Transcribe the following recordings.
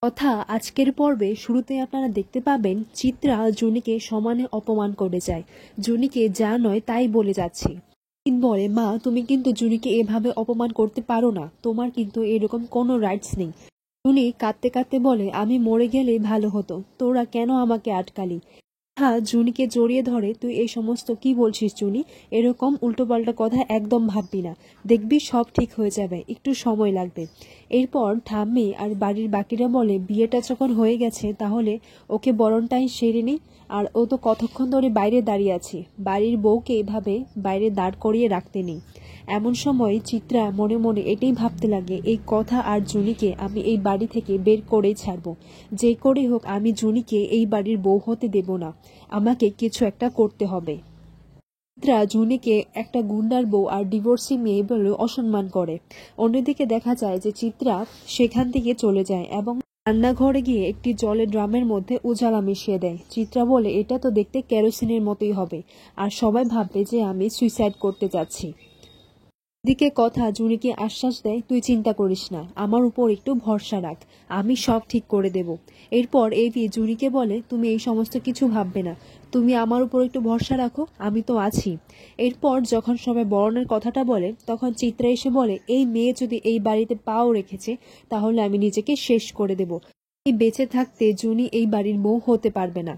কথা আজকের পর্বে শুরুতে আপনারা দেখতে পাবেন চিত্রা জুনিকে সমানে অপমান করে যায়। জুনিকে যা নয় তাই বলে যাচ্ছে। বলে, মা তুমি কিন্তু জুনিকে এভাবে অপমান করতে পারো না, তোমার কিন্তু এরকম কোনো রাইটস নেই। জুনি কাঁদতে কাঁদতে বলে, আমি মরে গেলে ভালো হতো, তোরা কেন আমাকে আটকালি। হ্যাঁ, জুনিকে জড়িয়ে ধরে, তুই এই সমস্ত কি বলছিস জুনি, এরকম উল্টোপাল্টা কথা একদম ভাববি না, দেখবি সব ঠিক হয়ে যাবে, একটু সময় লাগবে। এরপর ঠাম্মি আর বাড়ির বাকিরা বলে, বিয়েটা যখন হয়ে গেছে তাহলে ওকে বরণটাই সেরে নি। আর ও তো কতক্ষণ ধরে বাইরে দাঁড়িয়ে আছে, বাড়ির বউকে এভাবে বাইরে দাঁড় করিয়ে রাখতে নেই। এমন সময় চিত্রা মনে মনে এটাই ভাবতে লাগে, এই কথা আর জুনিকে আমি এই বাড়ি থেকে বের করেই ছাড়বো, যে করে হোক আমি জুনিকে এই বাড়ির বউ হতে দেব না, আমাকে কিছু একটা করতে হবে। চিত্রা জুনিকে একটা গুন্ডার বউ আর ডিভোর্সি মেয়ে বলে অসম্মান করে। অন্যদিকে দেখা যায় যে চিত্রা সেখান থেকে চলে যায় এবং রান্নাঘরে গিয়ে একটি জলের ড্রামের মধ্যে উজালা মিশিয়ে দেয়। চিত্রা বলে, এটা তো দেখতে কেরোসিনের মতোই হবে, আর সবাই ভাববে যে আমি সুইসাইড করতে যাচ্ছি। দিকে কথা জুনিকে আশ্বাস দেয়, তুই চিন্তা করিস না, আমার উপর একটু ভরসা রাখ, আমি সব ঠিক করে দেব। এরপর এভি জুনিকে বলে, তুমি এই সমস্ত কিছু ভাববে না, তুমি আমার উপর একটু ভরসা রাখো, আমি তো আছি। এরপর যখন সবাই বরণের কথাটা বলে তখন চিত্রা এসে বলে, এই মেয়ে যদি এই বাড়িতে পাও রেখেছে তাহলে আমি নিজেকে শেষ করে দেব, এই বেঁচে থাকতে জুনি এই বাড়ির বউ হতে পারবে না।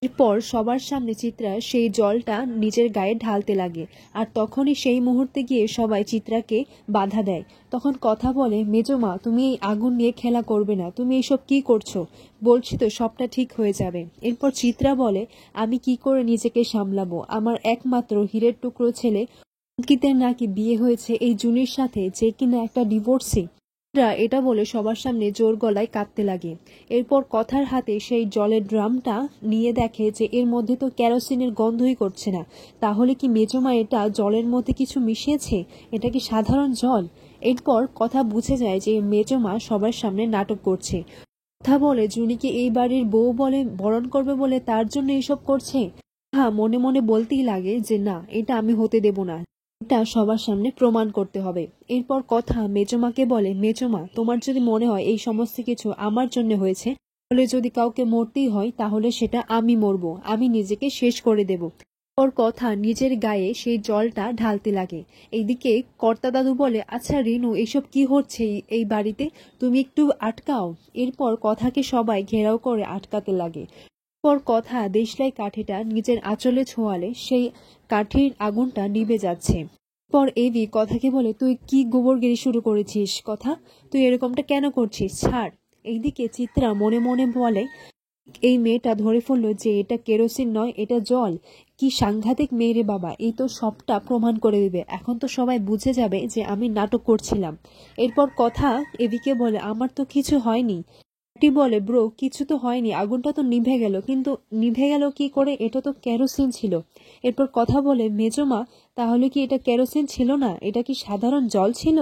এরপর সবার সামনে চিত্রা সেই জলটা নিজের গায়ে ঢালতে লাগে, আর তখনই সেই মুহূর্তে গিয়ে সবাই চিত্রাকে বাধা দেয়। তখন কথা বলে, মেজমা তুমি এই আগুন নিয়ে খেলা করবে না, তুমি এইসব কি করছো, বলছি তো সবটা ঠিক হয়ে যাবে। এরপর চিত্রা বলে, আমি কি করে নিজেকে সামলাবো, আমার একমাত্র হীরের টুকরো ছেলে অঙ্কিতের নাকি বিয়ে হয়েছে এই জুনির সাথে, যে কিনা একটা ডিভোর্সি। এটা বলে সবার সামনে জোর গলায় কাঁদতে লাগে। এরপর কথার হাতে সেই জলের ড্রামটা নিয়ে দেখে যে এর মধ্যে তো কেরোসিনের গন্ধই করছে না, তাহলে কি মেজমা এটা জলের মধ্যে কিছু মিশিয়েছে, এটা কি সাধারণ জল। এরপর কথা বুঝে যায় যে মেজমা সবার সামনে নাটক করছে, কথা বলে জুনিকে এই বাড়ির বউ বলে বরণ করবে বলে তার জন্য এসব করছে। হ্যাঁ, মনে মনে বলতেই লাগে যে না, এটা আমি হতে দেব না, এটা সবার সামনে প্রমাণ করতে হবে। এরপর কথা মেজমাকে বলে, মেজমা তোমার যদি মনে হয় এই সমস্ত কিছু আমার জন্য হয়েছে, তাহলে যদি কাউকে মরতেই হয় তাহলে সেটা আমি মরবো, আমি নিজেকে শেষ করে দেব। ওর কথা নিজের গায়ে সেই জলটা ঢালতে লাগে। এইদিকে কর্তা দাদু বলে, আচ্ছা রিনু, এইসব কি হচ্ছে এই বাড়িতে, তুমি একটু আটকাও। এরপর কথাকে সবাই ঘেরাও করে আটকাতে লাগে। পর কথা দেশলাই কাঠিটা নিজের আঁচলে ছোঁয়ালে সেই কাঠির আগুনটা নিভে যাচ্ছে। পর এভি কথাকে বলে, তুই কি গোবরগিরি শুরু করেছিস, কথা তুই এরকমটা কেন করছিস, ছাড়। এইদিকে চিত্রা মনে মনে বলে, এই মেয়েটা ধরে ফেললো যে এটা কেরোসিন নয়, এটা জল, কি সাংঘাতিক মেয়ে রে বাবা, এই তো সবটা প্রমাণ করে দিবে, এখন তো সবাই বুঝে যাবে যে আমি নাটক করছিলাম। এরপর কথা এদিকে বলে, আমার তো কিছু হয়নি। বলে, ব্রো কিছু তো হয়নি, আগুনটা তো নিভে গেল, কিন্তু নিভে গেল কি করে, এটা তো কেরোসিন ছিল। এরপর কথা বলে, মেজমা তাহলে কি এটা কেরোসিন ছিল না, এটা কি সাধারণ জল ছিল।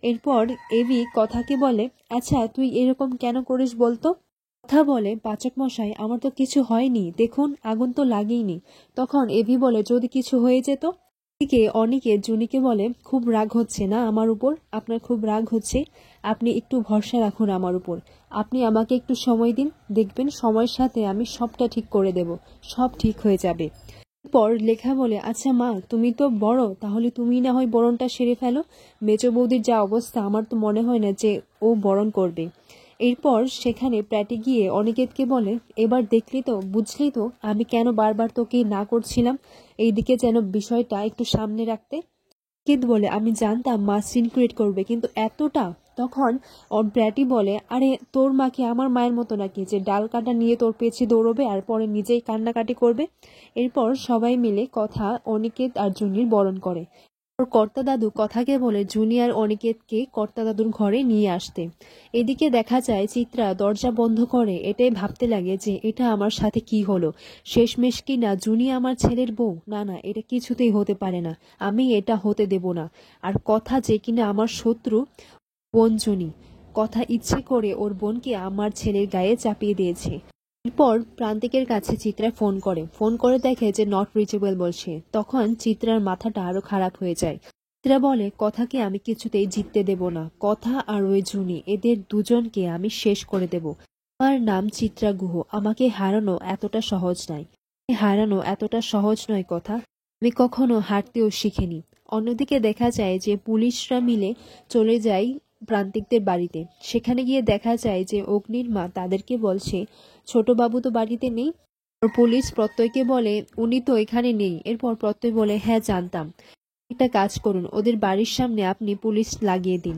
এরপর এভি কথাকে বলে, আচ্ছা তুই এরকম কেন করিস বলতো। কথা বলে, পাচক মশাই আমার তো কিছু হয়নি, দেখুন আগুন তো লাগেইনি। তখন এভি বলে, যদি কিছু হয়ে যেত। এদিকে অনেকে জুনিকে বলে, খুব রাগ হচ্ছে না আমার উপর, আপনার খুব রাগ হচ্ছে, আপনি একটু ভরসা রাখুন আমার উপর, আপনি আমাকে একটু সময় দিন, দেখবেন সময়ের সাথে আমি সবটা ঠিক করে দেব, সব ঠিক হয়ে যাবে। পর লেখা বলে, আচ্ছা মা তুমি তো বড়, তাহলে তুমি না হয় বরণটা সেরে ফেলো, মেজো বৌদির যা অবস্থা আমার তো মনে হয় না যে ও বরণ করবে। এরপর সেখানে প্র্যাটি গিয়ে অনিকেতকে বলে, এবার দেখলি তো, বুঝলি তো আমি কেন বারবার তোকে না করছিলাম, এইদিকে যেন বিষয়টা একটু সামনে রাখতে। অনিকেত বলে, আমি জানতাম মা সিন ক্রিয়েট করবে, কিন্তু এতটা। তখন ব্র্যাটি বলে, আরে তোর মা কি আমার মায়ের মতো নাকি যে ডাল কাটা নিয়ে তোর পেছে দৌড়বে আর পরে নিজেই কান্নাকাটি করবে। এরপর সবাই মিলে কথা অনিকেত আর জুনির বরণ করে। ওর কর্তা দাদু কথাকে বলে জুনিয়র অনিকেতকে কর্তা দাদুর ঘরে নিয়ে আসতে। এদিকে দেখা যায় চিত্রা দরজা বন্ধ করে এটাই ভাবতে লাগে যে এটা আমার সাথে কি হলো, শেষমেশ কি না জুনি আমার ছেলের বউ, না না এটা কিছুতেই হতে পারে না, আমি এটা হতে দেব না। আর কথা যে কিনা আমার শত্রু বোন জুনি, কথা ইচ্ছে করে ওর বোনকে আমার ছেলের গায়ে চাপিয়ে দিয়েছে। এরপর প্রান্তিকের কাছে চিত্রা ফোন করে দেখে যে নট রিচেবল বলছে। তখন চিত্রার মাথাটা আরো খারাপ হয়ে যায়। চিত্রা বলে, কথাকে আমি কিছুতেই জিততে দেব না। কথা আর ওই জুনি, এদের দুজনকে আমি শেষ করে দেব। আমার নাম চিত্রা গুহ, আমাকে হারানো এতটা সহজ নয়। হারানো এতটা সহজ নয় কথা, আমি কখনো হারতেও শিখিনি। অন্যদিকে দেখা যায় যে পুলিশরা মিলে চলে যায় প্রান্তিকদের বাড়িতে। সেখানে গিয়ে দেখা যায় যে অগ্নির মা তাদেরকে বলছে ছোট বাবু তো বাড়িতে নেই। পুলিশ প্রত্যয়কে বলে উনি তো এখানে নেই। এরপর প্রত্যয় বলে হ্যাঁ জানতাম। একটা কাজ করুন, ওদের বাড়ির সামনে আপনি পুলিশ লাগিয়ে দিন,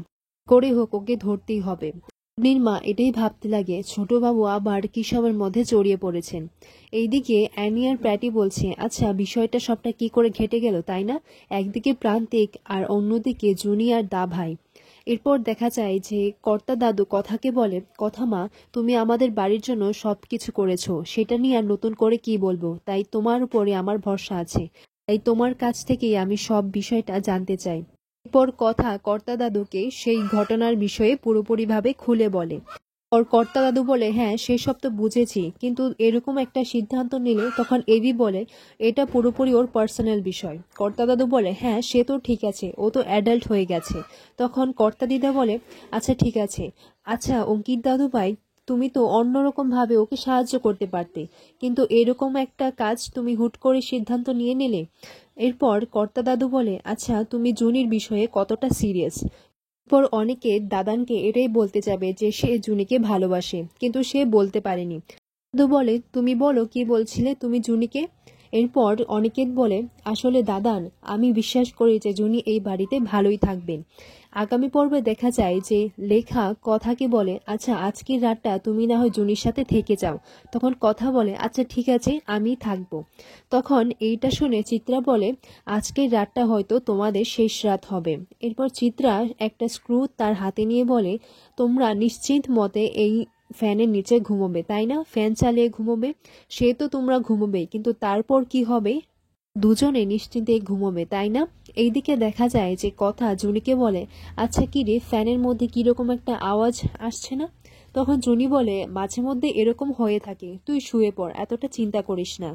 করে হোক ওকে ধরতেই হবে। অগ্নির মা এটাই ভাবতে লাগে ছোটবাবু আবার কি সবের মধ্যে জড়িয়ে পড়েছেন। এইদিকে অ্যানি আর প্যাটি বলছে, আচ্ছা বিষয়টা সবটা কি করে ঘটে গেল তাই না? একদিকে প্রান্তিক আর অন্যদিকে জুনিয়র দা ভাই। এরপর দেখা যায় যে কর্তা দাদু কথাকে বলে, কথা মা, তুমি আমাদের বাড়ির জন্য সবকিছু করেছো, সেটা নিয়ে আর নতুন করে কি বলবো, তাই তোমার উপরে আমার ভরসা আছে, তাই তোমার কাছ থেকেই আমি সব বিষয়টা জানতে চাই। এরপর কথা কর্তা দাদুকে সেই ঘটনার বিষয়ে পুরোপুরিভাবে খুলে বলে। ওর কর্তা দাদু বলে, হ্যাঁ সেসব তো বুঝেছি, কিন্তু এরকম একটা সিদ্ধান্ত নিলে তখন এভি বলে এটা পুরোপুরি ওর পার্সোনাল বিষয়। কর্তা দাদু বলে, হ্যাঁ সে তো ঠিক আছে, ও তো অ্যাডাল্ট হয়ে গেছে। তখন কর্তা দিদা বলে, আচ্ছা ঠিক আছে, আচ্ছা অঙ্কিত দাদু ভাই, তুমি তো অন্যরকম ভাবে ওকে সাহায্য করতে পারতে, কিন্তু এরকম একটা কাজ তুমি হুট করে সিদ্ধান্ত নিয়ে নিলে। এরপর কর্তা দাদু বলে, আচ্ছা তুমি জুনির বিষয়ে কতটা সিরিয়াস? এরপর অনেকে দাদানকে এটাই বলতে যাবে যে সে জুনিকে ভালোবাসে, কিন্তু সে বলতে পারেনি। দাদু বলে, তুমি বলো কি বলছিলে তুমি জুনিকে? এরপর অনিকেত বলে, আসলে দাদান, আমি বিশ্বাস করি যে জুনি এই বাড়িতে ভালোই থাকবেন। আগামী পর্বে দেখা যায় যে লেখা কথাকে বলে, আচ্ছা আজকের রাতটা তুমি না হয় জুনির সাথে থেকে যাও। তখন কথা বলে, আচ্ছা ঠিক আছে আমি থাকবো। তখন এইটা শুনে চিত্রা বলে, আজকের রাতটা হয়তো তোমাদের শেষ রাত হবে। এরপর চিত্রা একটা স্ক্রু তার হাতে নিয়ে বলে, তোমরা নিশ্চিন্ত মতে এই ফ্যানের নিচে ঘুমোবে তাই না? ফ্যান চালিয়ে ঘুমোবে। সে তো তোমরা ঘুমোবেই, কিন্তু তারপর কি হবে? দুজনে নিশ্চিন্তে ঘুমোবে তাই না? এইদিকে দেখা যায় যে কথা জুনিকে বলে, আচ্ছা কি রে, ফ্যানের মধ্যে কিরকম একটা আওয়াজ আসছে না? তখন জুনি বলে, মাঝে মধ্যে এরকম হয়ে থাকে, তুই শুয়ে পড়, এতটা চিন্তা করিস না।